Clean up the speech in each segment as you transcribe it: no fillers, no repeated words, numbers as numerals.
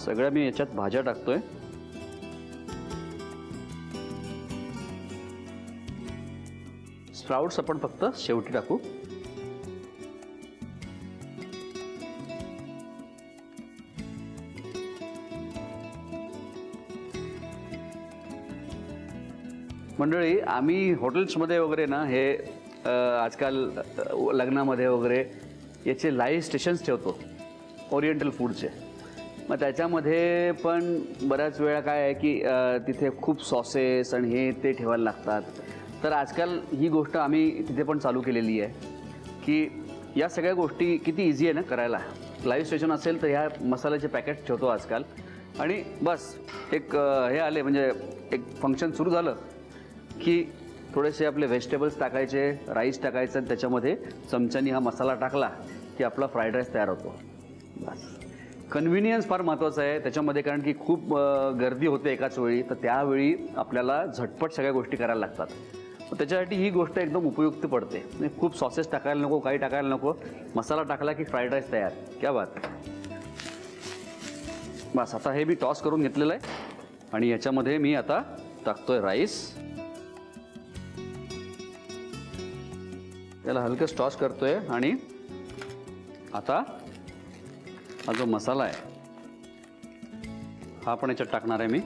सगळ्या मी याच्यात भाज्या टाकतोय. स्प्राउट्स आपण फक्त शेवटी टाकू. मंडळी, आम्ही हॉटेल्समध्ये वगैरे ना हे आजकाल लग्नामध्ये वगैरे याचे लाईव्ह स्टेशन्स ठेवतो ओरिएंटल फूडचे. मग त्याच्यामध्ये पण बऱ्याच वेळा काय आहे की तिथे खूप सॉसेस आणि हे ते ठेवायला लागतात. तर आजकाल ही गोष्ट आम्ही तिथे पण चालू केलेली आहे की या सगळ्या गोष्टी किती इझी आहे ना करायला. लाईव्ह स्टेशन असेल तर ह्या मसाल्याचे पॅकेट ठेवतो आजकाल आणि बस एक हे आले म्हणजे एक फंक्शन सुरू झालं की थोडेसे आपले व्हेजिटेबल्स टाकायचे, राईस टाकायचं आणि त्याच्यामध्ये चमच्यानी हा मसाला टाकला की आपला फ्राईड राईस तयार होतो. बस कन्व्हिनियन्स फार महत्त्वाचं आहे त्याच्यामध्ये, कारण की खूप गर्दी होते एकाच वेळी. तर त्यावेळी आपल्याला झटपट सगळ्या गोष्टी करायला लागतात. त्याच्यासाठी ही गोष्ट एकदम उपयुक्त पडते. खूप सॉसेस टाकायला नको, काही टाकायला नको, मसाला टाकला की फ्राईड राईस तयार. क्या बात. बस आता हे मी टॉस करून घेतलेलं आहे आणि याच्यामध्ये मी आता टाकतोय राईस. त्याला हलकं टॉस करतोय आणि आता हा जो मसाला आहे हा पण याच्यात टाकणार आहे मी.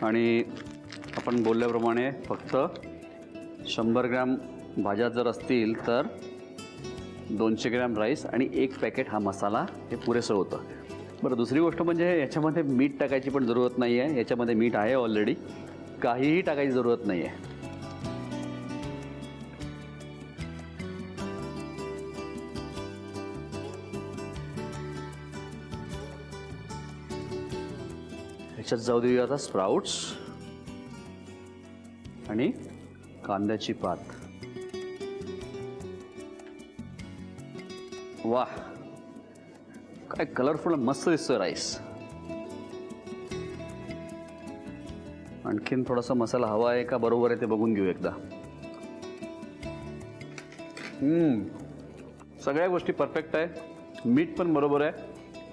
आणि आपण बोलल्याप्रमाणे फक्त 100 ग्रॅम भाज्या जर असतील तर 200 ग्रॅम राईस आणि 1 पॅकेट हा मसाला हे पुरेसं होतं. बरं, दुसरी गोष्ट म्हणजे याच्यामध्ये मीठ टाकायची पण जरूरत नाही आहे. याच्यामध्ये मीठ आहे ऑलरेडी, काहीही टाकायची जरूरत नाही आहे. याच्यात जाऊ देऊया आता स्प्राउट्स आणि कांद्याची पात. वाह, काय कलरफुल मस्त दिसतोय राईस. आणखीन थोडासा मसाला हवा आहे का बरोबर आहे ते बघून घेऊ एकदा. सगळ्या गोष्टी परफेक्ट आहे. मीठ पण बरोबर आहे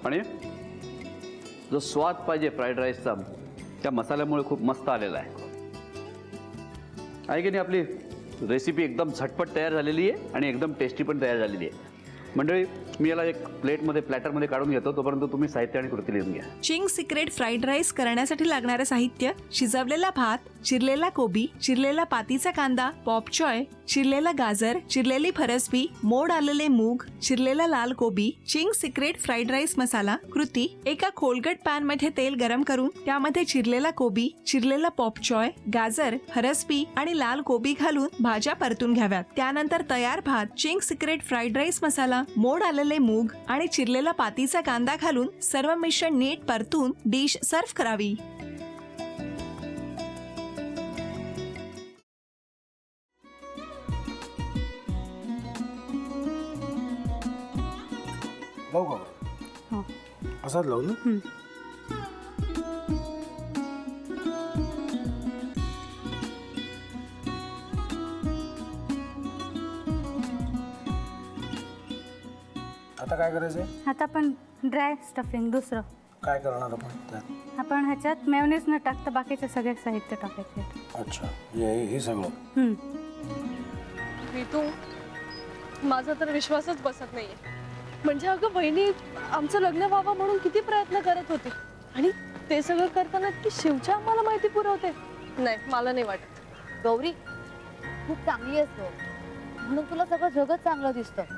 आणि जो स्वाद पाहिजे फ्राईड राईसचा त्या मसाल्यामुळे खूप मस्त आलेला आहे. आहे की नाही. आपली रेसिपी एकदम झटपट तयार झालेली आहे आणि एकदम टेस्टी पण तयार झालेली आहे. मंडळी, मी याला एक प्लॅटरमध्ये काढून घेतो. तोपर्यंत तुम्ही साहित्य आणि कृती लिहून घ्या. चिंग्स सिक्रेट फ्राईड राईस करण्यासाठी लागणारे साहित्य: शिजवलेला भात, चिरलेला कोबी, चिरलेला पातीचा कांदा, पॉपचॉय, चिरलेला गाजर, चिरलेली फरसबी, मोड आलेले मूग, चिरलेला लाल कोबी. चिंग्स सिक्रेट फ्राईड राईस मसाला. कृती: एका खोलगट पॅन मध्ये तेल गरम करून त्यामध्ये चिरलेला कोबी, चिरलेला पॉपचॉय, गाजर, फरसबी आणि लाल कोबी घालून भाज्या परतून घ्याव्यात. त्यानंतर तयार भात, चिंग्स सिक्रेट फ्राईड राईस मसाला, मोड आलेले मूग आणि चिरलेला पातीचा कांदा घालून सर्व मिश्रण नीट परतून डिश सर्व्ह करावी. लावू का? असाच लावू ना. आता काय करायचंय? आता आपण ड्राय स्टफिंग दुसरं काय करणार आपण त्यात? आपण ह्याच्यात मेयोनीज न टाकता बाकीचे सगळे साहित्य टाकायचे. अच्छा, हे सगळं. ऋतू, माझा तर विश्वासच बसत नाहीये. म्हणजे अगं बहिणी आमचं लग्न व्हावं म्हणून किती प्रयत्न करत होते आणि ते सगळं करताना ती शिवच्या आम्हाला माहिती पुरवते. नाही, मला नाही वाटत. गौरी, खूप चांगली आहेस गं, म्हणून तुला सगळं जगत चांगलं दिसतं.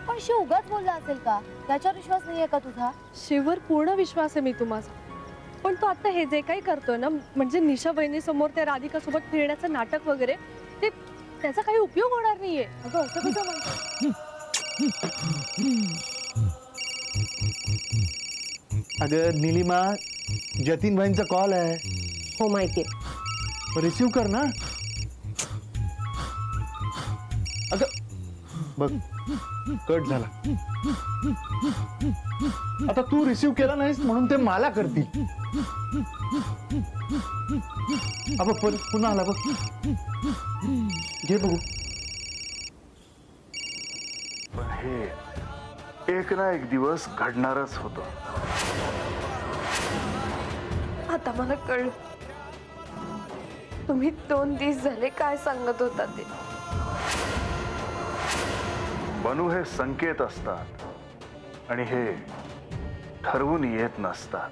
पण शिव उगाच बोलला असेल का? त्याच्यावर विश्वास नाहीये का तुझा? शिववर पूर्ण विश्वास आहे मी तुम्हाला. पण तो आता हे जे काही करतोय ना, म्हणजे निशा बहिणी समोर त्या राधिका सोबत फिरण्याचं नाटक वगैरे, ते त्याचा काही उपयोग होणार नाहीये. अगं असं कसं म्हणतो? अगं निलिमा, जतीन भाईंचा कॉल आहे. हो माहितीये. रिसीव कर ना. अगं बघ, कट झाला. आता तू रिसीव केला नाहीस म्हणून ते मला करतील. पुन्हा आला बघ. घे बघू. पण हे एक ना एक दिवस घडणारच होतं. आता मला कळलं तुम्ही 2 दिवस झाले काय सांगत होता ते. बनू हे संकेत असतात आणि हे ठरवून येत नसतात.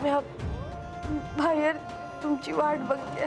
मी बाहेर तुमची वाट बघते.